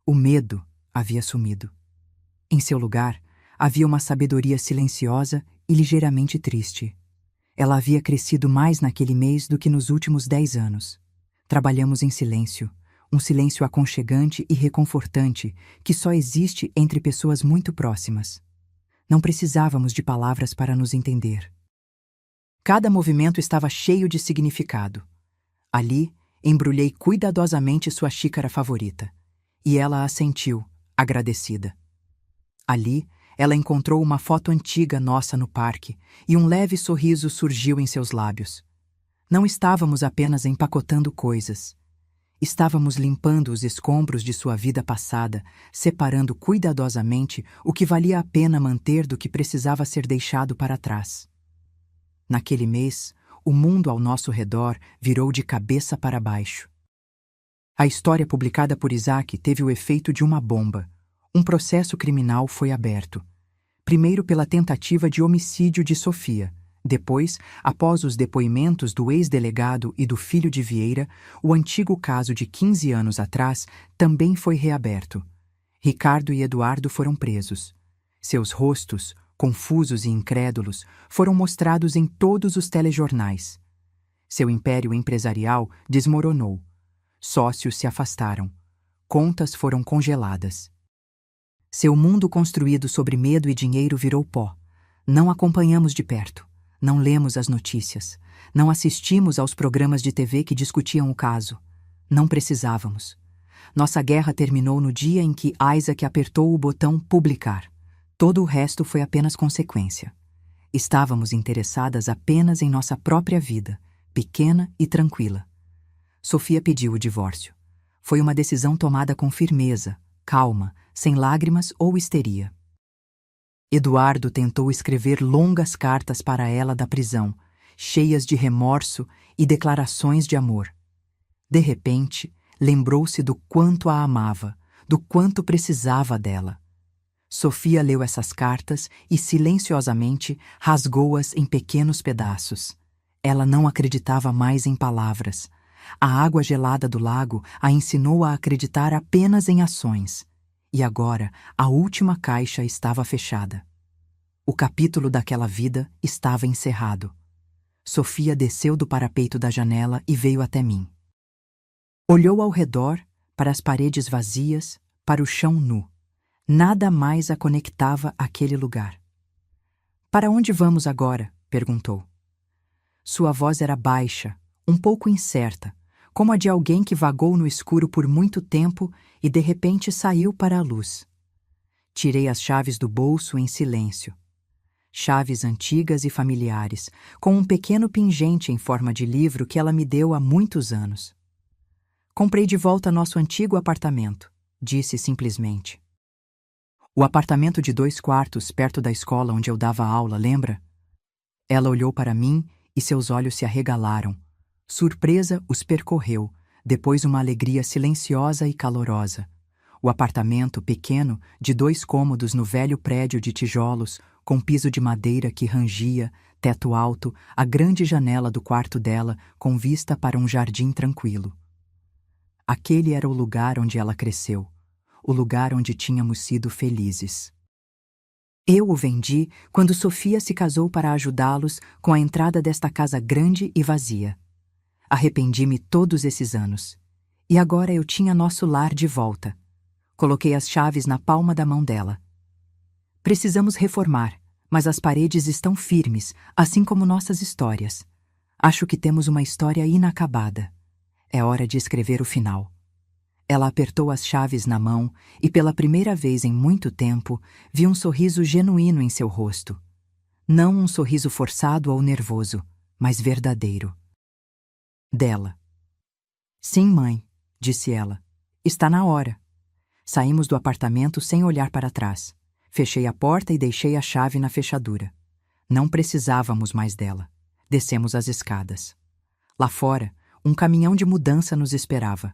O medo havia sumido. Em seu lugar, havia uma sabedoria silenciosa e ligeiramente triste. Ela havia crescido mais naquele mês do que nos últimos 10 anos. Trabalhamos em silêncio, um silêncio aconchegante e reconfortante que só existe entre pessoas muito próximas. Não precisávamos de palavras para nos entender. Cada movimento estava cheio de significado. Ali, embrulhei cuidadosamente sua xícara favorita, e ela assentiu, agradecida. Ali, ela encontrou uma foto antiga nossa no parque, e um leve sorriso surgiu em seus lábios. Não estávamos apenas empacotando coisas. Estávamos limpando os escombros de sua vida passada, separando cuidadosamente o que valia a pena manter do que precisava ser deixado para trás. Naquele mês, o mundo ao nosso redor virou de cabeça para baixo. A história publicada por Isaac teve o efeito de uma bomba. Um processo criminal foi aberto. Primeiro pela tentativa de homicídio de Sofia. Depois, após os depoimentos do ex-delegado e do filho de Vieira, o antigo caso de 15 anos atrás também foi reaberto. Ricardo e Eduardo foram presos. Seus rostos, confusos e incrédulos, foram mostrados em todos os telejornais. Seu império empresarial desmoronou. Sócios se afastaram. Contas foram congeladas. Seu mundo construído sobre medo e dinheiro virou pó. Não acompanhamos de perto. Não lemos as notícias. Não assistimos aos programas de TV que discutiam o caso. Não precisávamos. Nossa guerra terminou no dia em que Isaac apertou o botão publicar. Todo o resto foi apenas consequência. Estávamos interessadas apenas em nossa própria vida, pequena e tranquila. Sofia pediu o divórcio. Foi uma decisão tomada com firmeza, calma, sem lágrimas ou histeria. Eduardo tentou escrever longas cartas para ela da prisão, cheias de remorso e declarações de amor. De repente, lembrou-se do quanto a amava, do quanto precisava dela. Sofia leu essas cartas e, silenciosamente, rasgou-as em pequenos pedaços. Ela não acreditava mais em palavras. A água gelada do lago a ensinou a acreditar apenas em ações. E agora, a última caixa estava fechada. O capítulo daquela vida estava encerrado. Sofia desceu do parapeito da janela e veio até mim. Olhou ao redor, para as paredes vazias, para o chão nu. Nada mais a conectava àquele lugar. "Para onde vamos agora?" perguntou. Sua voz era baixa, um pouco incerta, como a de alguém que vagou no escuro por muito tempo e de repente saiu para a luz. Tirei as chaves do bolso em silêncio. Chaves antigas e familiares, com um pequeno pingente em forma de livro que ela me deu há muitos anos. "Comprei de volta nosso antigo apartamento", disse simplesmente. "O apartamento de 2 quartos perto da escola onde eu dava aula, lembra?" Ela olhou para mim e seus olhos se arregalaram. Surpresa os percorreu, depois uma alegria silenciosa e calorosa. O apartamento pequeno, de 2 cômodos no velho prédio de tijolos, com piso de madeira que rangia, teto alto, a grande janela do quarto dela com vista para um jardim tranquilo. Aquele era o lugar onde ela cresceu, o lugar onde tínhamos sido felizes. Eu o vendi quando Sofia se casou para ajudá-los com a entrada desta casa grande e vazia. Arrependi-me todos esses anos. E agora eu tinha nosso lar de volta. Coloquei as chaves na palma da mão dela. "Precisamos reformar, mas as paredes estão firmes, assim como nossas histórias. Acho que temos uma história inacabada. É hora de escrever o final." Ela apertou as chaves na mão e, pela primeira vez em muito tempo, vi um sorriso genuíno em seu rosto. Não um sorriso forçado ou nervoso, mas verdadeiro. Dela. "Sim, mãe", disse ela. "Está na hora." Saímos do apartamento sem olhar para trás. Fechei a porta e deixei a chave na fechadura. Não precisávamos mais dela. Descemos as escadas. Lá fora, um caminhão de mudança nos esperava.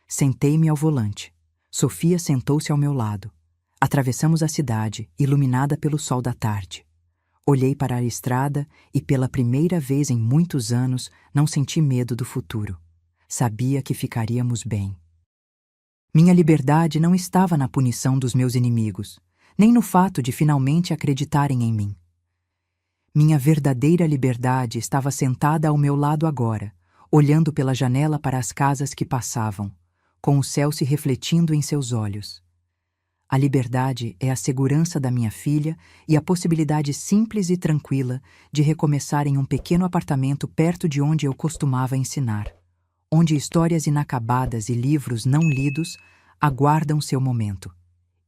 Sentei-me ao volante. Sofia sentou-se ao meu lado. Atravessamos a cidade, iluminada pelo sol da tarde. Olhei para a estrada e, pela primeira vez em muitos anos, não senti medo do futuro. Sabia que ficaríamos bem. Minha liberdade não estava na punição dos meus inimigos, nem no fato de finalmente acreditarem em mim. Minha verdadeira liberdade estava sentada ao meu lado agora, olhando pela janela para as casas que passavam, com o céu se refletindo em seus olhos. A liberdade é a segurança da minha filha e a possibilidade simples e tranquila de recomeçar em um pequeno apartamento perto de onde eu costumava ensinar, onde histórias inacabadas e livros não lidos aguardam seu momento.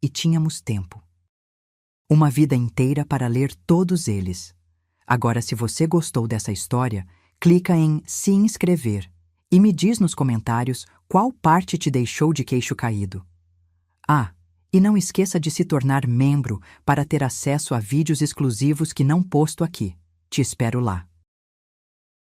E tínhamos tempo. Uma vida inteira para ler todos eles. Agora, se você gostou dessa história, clica em se inscrever e me diz nos comentários qual parte te deixou de queixo caído. Ah, e não esqueça de se tornar membro para ter acesso a vídeos exclusivos que não posto aqui. Te espero lá.